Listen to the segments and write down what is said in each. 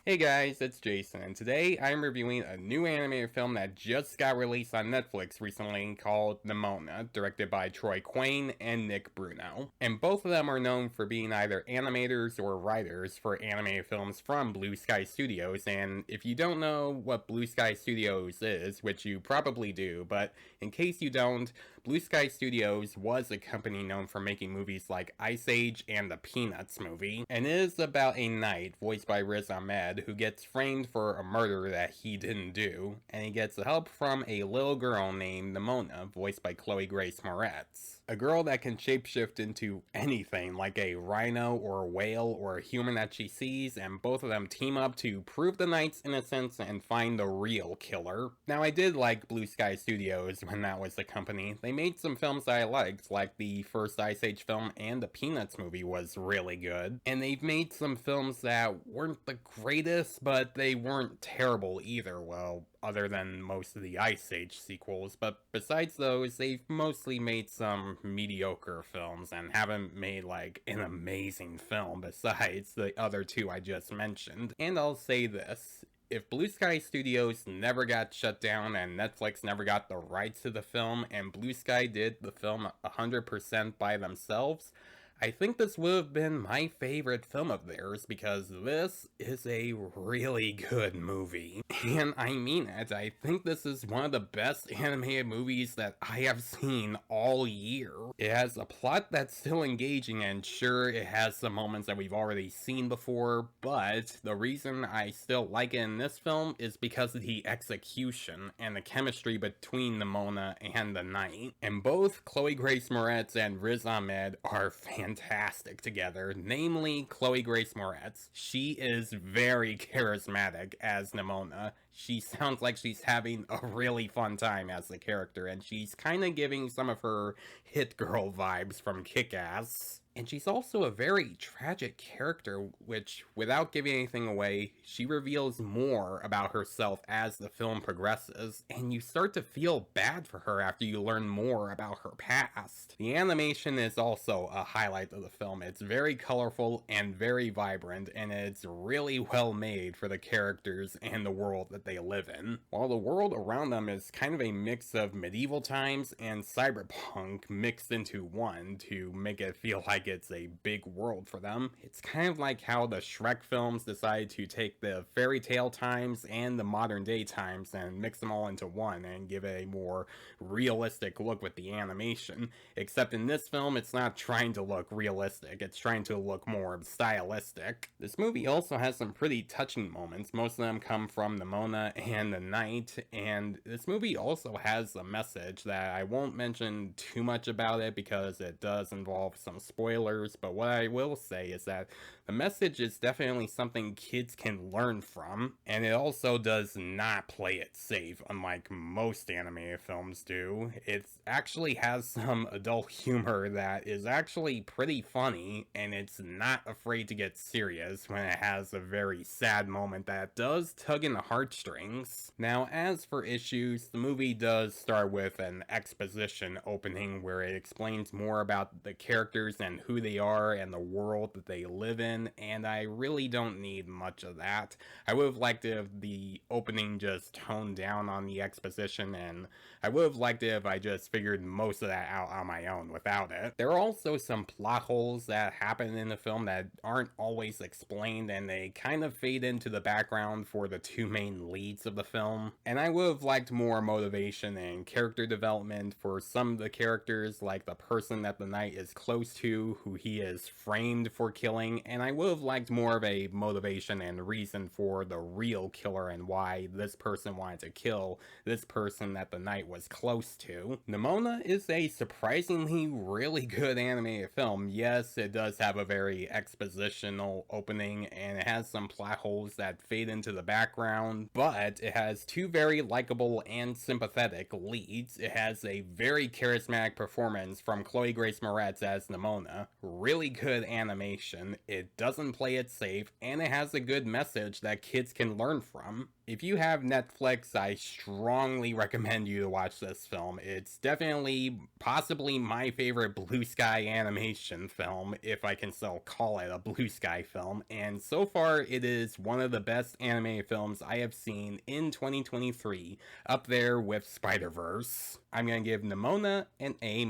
Hey guys, it's Jason, and today I'm reviewing a new animated film that just got released on Netflix recently called Nimona, directed by Quane and Bruno. And both of them are known for being either animators or writers for animated films from Blue Sky Studios, and if you don't know what Blue Sky Studios is, which you probably do, but in case you don't, Blue Sky Studios was a company known for making movies like Ice Age and the Peanuts movie, and it is about a knight, voiced by Ahmed, who gets framed for a murder that he didn't do, and he gets help from a little girl named Nimona, voiced by Grace-Moretz. A girl that can shapeshift into anything, like a rhino or a whale or a human that she sees, and both of them team up to prove the knight's innocence and find the real killer. Now, I did like Blue Sky Studios when that was the company. They made some films that I liked, like the first Ice Age film, and the Peanuts movie was really good. And they've made some films that weren't the greatest, but they weren't terrible either, well, other than most of the Ice Age sequels. But besides those, they've mostly made some mediocre films and haven't made like an amazing film besides the other two I just mentioned. And I'll say this: if Blue Sky Studios never got shut down and Netflix never got the rights to the film and Blue Sky did the film 100% by themselves, I think this would have been my favorite film of theirs, because this is a really good movie. And I mean it, I think this is one of the best animated movies that I have seen all year. It has a plot that's still engaging, and sure, it has some moments that we've already seen before, but the reason I still like it in this film is because of the execution and the chemistry between Nimona and the knight. And both Chloe Grace Moretz and Riz Ahmed are fantastic together, namely Chloe Grace Moretz. She is very charismatic as Nimona. She sounds like she's having a really fun time as the character, and she's kind of giving some of her hit girl vibes from Kick-Ass. And she's also a very tragic character, which, without giving anything away, she reveals more about herself as the film progresses, and you start to feel bad for her after you learn more about her past. The animation is also a highlight of the film. It's very colorful and very vibrant, and it's really well made for the characters and the world that they live in. While the world around them is kind of a mix of medieval times and cyberpunk mixed into one to make it feel like it's a big world for them. It's kind of like how the Shrek films decided to take the fairy tale times and the modern day times and mix them all into one and give it a more realistic look with the animation. Except in this film, it's not trying to look realistic, it's trying to look more stylistic. This movie also has some pretty touching moments. Most of them come from Nimona and the knight, and this movie also has a message that I won't mention too much about it because it does involve some spoilers, but what I will say is that the message is definitely something kids can learn from, and it also does not play it safe, unlike most animated films do. It actually has some adult humor that is actually pretty funny, and it's not afraid to get serious when it has a very sad moment that does tug in the heartstrings. Now, as for issues, the movie does start with an exposition opening where it explains more about the characters and who they are and the world that they live in, and I really don't need much of that. I would have liked it if the opening just toned down on the exposition, and I would have liked it if I just figured most of that out on my own without it. There are also some plot holes that happen in the film that aren't always explained, and they kind of fade into the background for the two main leads of the film. And I would have liked more motivation and character development for some of the characters, like the person that the knight is close to, who he is framed for killing, and I would have liked more of a motivation and reason for the real killer and why this person wanted to kill this person that the knight was close to. Nimona is a surprisingly really good animated film. Yes, it does have a very expositional opening, and it has some plot holes that fade into the background, but it has two very likable and sympathetic leads. It has a very charismatic performance from Chloe Grace Moretz as Nimona, really good animation, it doesn't play it safe, and it has a good message that kids can learn from. If you have Netflix, I strongly recommend you to watch this film. It's definitely, possibly my favorite blue sky animation film, if I can still call it a blue sky film, and so far it is one of the best animated films I have seen in 2023, up there with Spider-Verse. I'm gonna give Nimona an A-.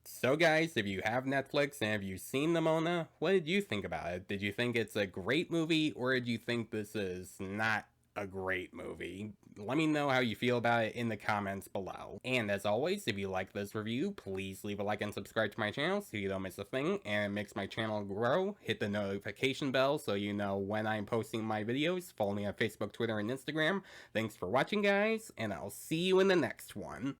So guys, if you have Netflix and have you seen Nimona, what did you think about it? Did you think it's a great movie, or did you think this is not a great movie? Let me know how you feel about it in the comments below. And as always, if you like this review, please leave a like and subscribe to my channel so you don't miss a thing, and it makes my channel grow. Hit the notification bell so you know when I'm posting my videos. Follow me on Facebook, Twitter, and Instagram. Thanks for watching, guys, and I'll see you in the next one.